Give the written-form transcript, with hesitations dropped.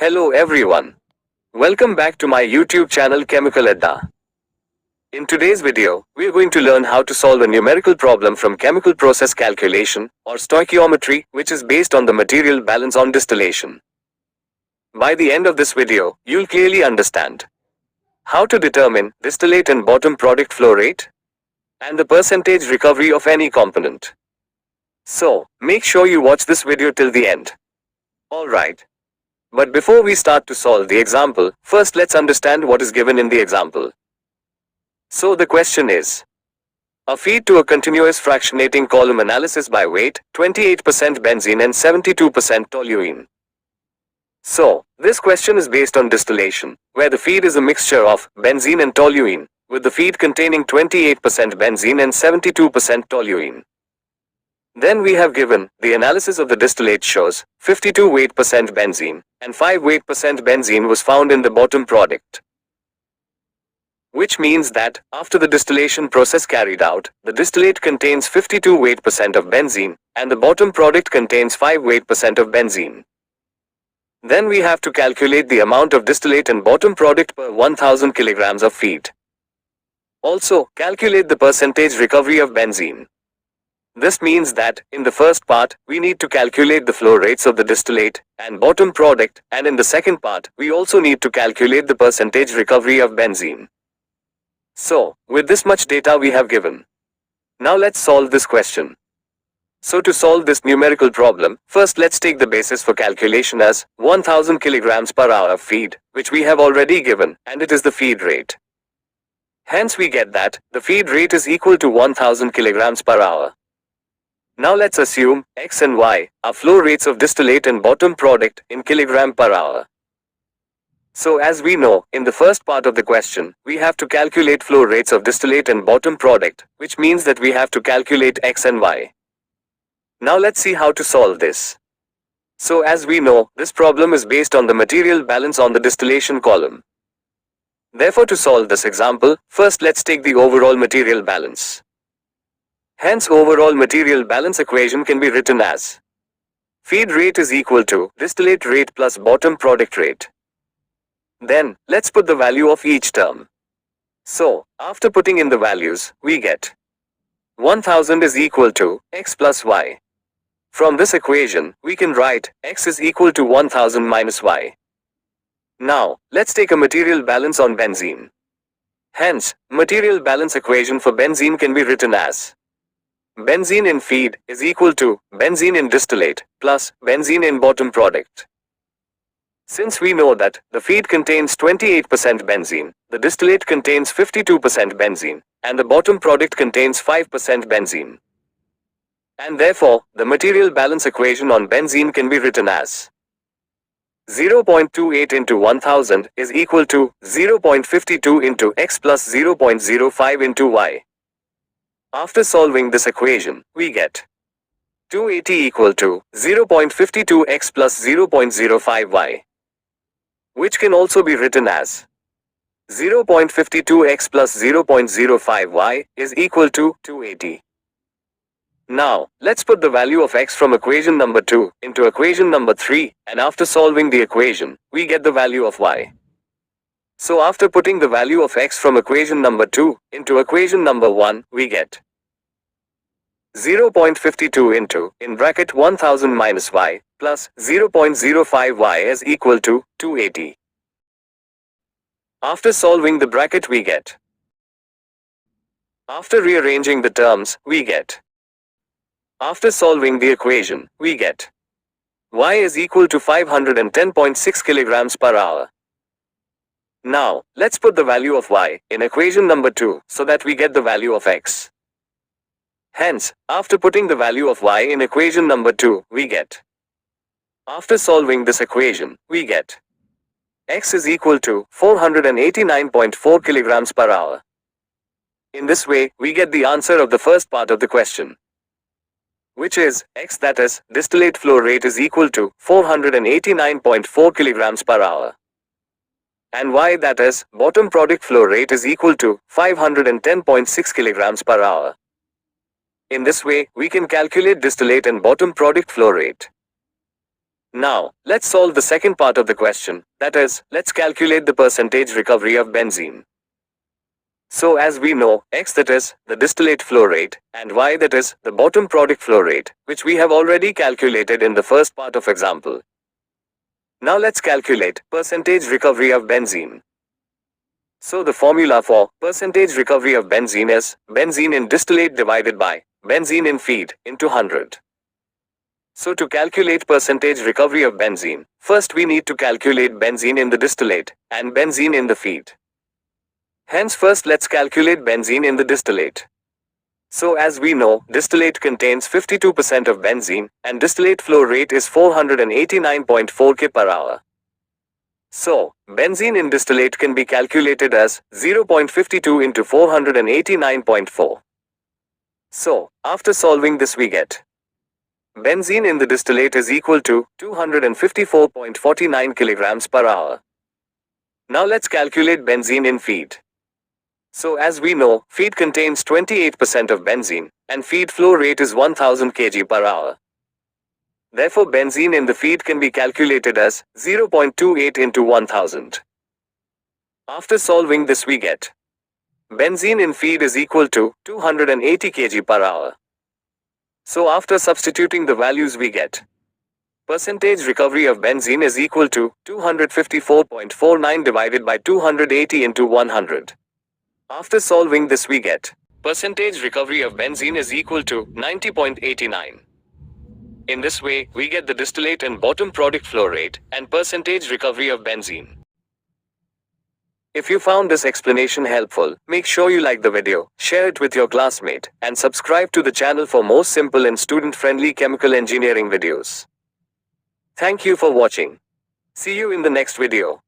Hello everyone. Welcome back to my YouTube channel Chemical Adda. In today's video, we are going to learn how to solve a numerical problem from chemical process calculation, or stoichiometry, which is based on the material balance on distillation. By the end of this video, you'll clearly understand how to determine distillate and bottom product flow rate, and the percentage recovery of any component. So, make sure you watch this video till the end. Alright. But before we start to solve the example, first let's understand what is given in the example. So the question is, a feed to a continuous fractionating column analysis by weight, 28% benzene and 72% toluene. So, this question is based on distillation, where the feed is a mixture of benzene and toluene, with the feed containing 28% benzene and 72% toluene. Then we have given, the analysis of the distillate shows, 52 weight percent benzene, and 5 weight percent benzene was found in the bottom product. Which means that, after the distillation process carried out, the distillate contains 52 weight percent of benzene, and the bottom product contains 5 weight percent of benzene. Then we have to calculate the amount of distillate and bottom product per 1000 kilograms of feed. Also, calculate the percentage recovery of benzene. This means that, in the first part, we need to calculate the flow rates of the distillate and bottom product, and in the second part, we also need to calculate the percentage recovery of benzene. So, with this much data we have given. Now let's solve this question. So to solve this numerical problem, first let's take the basis for calculation as 1000 kilograms per hour of feed, which we have already given, and it is the feed rate. Hence we get that, the feed rate is equal to 1000 kilograms per hour. Now let's assume, X and Y, are flow rates of distillate and bottom product, in kilogram per hour. So as we know, in the first part of the question, we have to calculate flow rates of distillate and bottom product, which means that we have to calculate X and Y. Now let's see how to solve this. So as we know, this problem is based on the material balance on the distillation column. Therefore to solve this example, first let's take the overall material balance. Hence overall material balance equation can be written as feed rate is equal to distillate rate plus bottom product rate. Then, let's put the value of each term. So, after putting in the values, we get 1000 is equal to X plus Y. From this equation, we can write X is equal to 1000 minus Y. Now, let's take a material balance on benzene. Hence, material balance equation for benzene can be written as benzene in feed is equal to benzene in distillate plus benzene in bottom product. Since we know that the feed contains 28% benzene, the distillate contains 52% benzene, and the bottom product contains 5% benzene. And therefore, the material balance equation on benzene can be written as 0.28 into 1000 is equal to 0.52 into X plus 0.05 into Y. After solving this equation, we get 280 equal to 0.52x plus 0.05y, which can also be written as 0.52x plus 0.05y is equal to 280. Now, let's put the value of x from equation number 2 into equation number 3, and after solving the equation, we get the value of y. So after putting the value of x from equation number 2 into equation number 1, we get 0.52 into, in bracket 1000 minus y, plus 0.05y is equal to 280. After solving the bracket we get. After rearranging the terms, we get. After solving the equation, we get y is equal to 510.6 kilograms per hour. Now, let's put the value of y in equation number 2 so that we get the value of x. Hence, after putting the value of y in equation number 2, we get. After solving this equation, we get x is equal to 489.4 kilograms per hour. In this way, we get the answer of the first part of the question, which is x, that is, distillate flow rate is equal to 489.4 kilograms per hour. And y, that is, bottom product flow rate is equal to 510.6 kilograms per hour. In this way, we can calculate distillate and bottom product flow rate. Now, let's solve the second part of the question, that is, let's calculate the percentage recovery of benzene. So as we know, X that is, the distillate flow rate, and Y that is, the bottom product flow rate, which we have already calculated in the first part of example. Now let's calculate percentage recovery of benzene. So the formula for percentage recovery of benzene is benzene in distillate divided by benzene in feed into 100. So to calculate percentage recovery of benzene, first we need to calculate benzene in the distillate and benzene in the feed. Hence first let's calculate benzene in the distillate. So as we know, distillate contains 52% of benzene and distillate flow rate is 489.4 kg per hour. So, benzene in distillate can be calculated as 0.52 into 489.4. So, after solving this we get benzene in the distillate is equal to 254.49 kilograms per hour. Now let's calculate benzene in feed. So as we know, feed contains 28% of benzene, and feed flow rate is 1000 kg per hour. Therefore benzene in the feed can be calculated as 0.28 into 1000. After solving this we get benzene in feed is equal to 280 kg per hour. So after substituting the values we get percentage recovery of benzene is equal to 254.49 divided by 280 into 100. After solving this we get percentage recovery of benzene is equal to 90.89. In this way, we get the distillate and bottom product flow rate and percentage recovery of benzene. If you found this explanation helpful, make sure you like the video, share it with your classmate, and subscribe to the channel for more simple and student-friendly chemical engineering videos. Thank you for watching. See you in the next video.